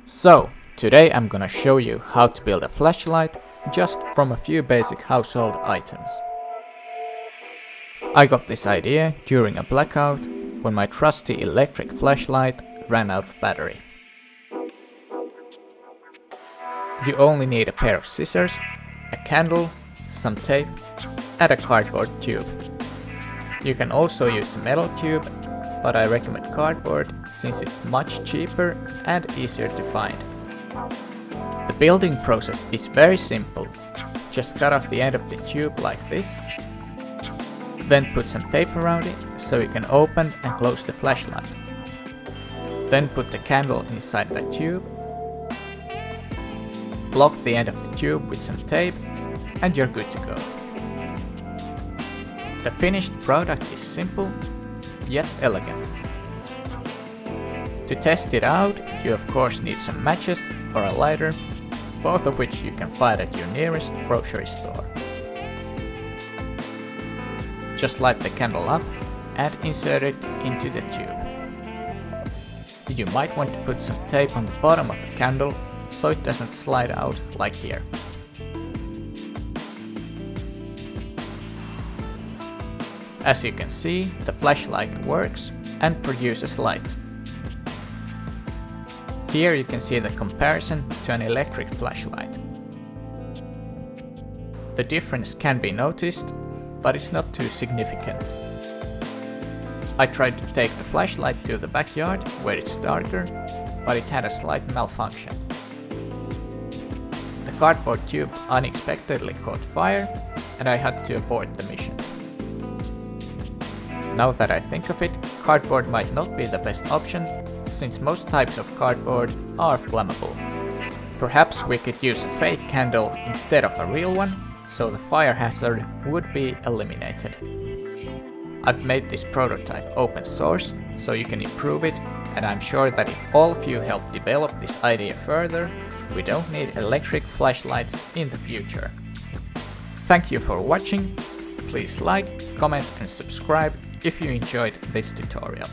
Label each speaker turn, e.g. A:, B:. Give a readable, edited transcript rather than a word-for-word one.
A: So, today I'm gonna show you how to build a flashlight just from a few basic household items. I got this idea during a blackout when my trusty electric flashlight ran out of battery. You only need a pair of scissors, a candle, some tape, and a cardboard tube. You can also use a metal tube, but I recommend cardboard since it's much cheaper and easier to find. The building process is very simple. Just cut off the end of the tube like this, then put some tape around it so you can open and close the flashlight. Then put the candle inside the tube, block the end of the tube with some tape, and you're good to go. The finished product is simple, yet elegant. To test it out, you of course need some matches or a lighter, both of which you can find at your nearest grocery store. Just light the candle up and insert it into the tube. You might want to put some tape on the bottom of the candle so it doesn't slide out like here. As you can see, the flashlight works and produces light. Here you can see the comparison to an electric flashlight. The difference can be noticed, but it's not too significant. I tried to take the flashlight to the backyard where it's darker, but it had a slight malfunction. The cardboard tube unexpectedly caught fire and I had to abort the mission. Now that I think of it, cardboard might not be the best option, since most types of cardboard are flammable. Perhaps we could use a fake candle instead of a real one, so the fire hazard would be eliminated. I've made this prototype open source, so you can improve it, and I'm sure that if all of you help develop this idea further, we don't need electric flashlights in the future. Thank you for watching. Please like, comment and subscribe if you enjoyed this tutorial.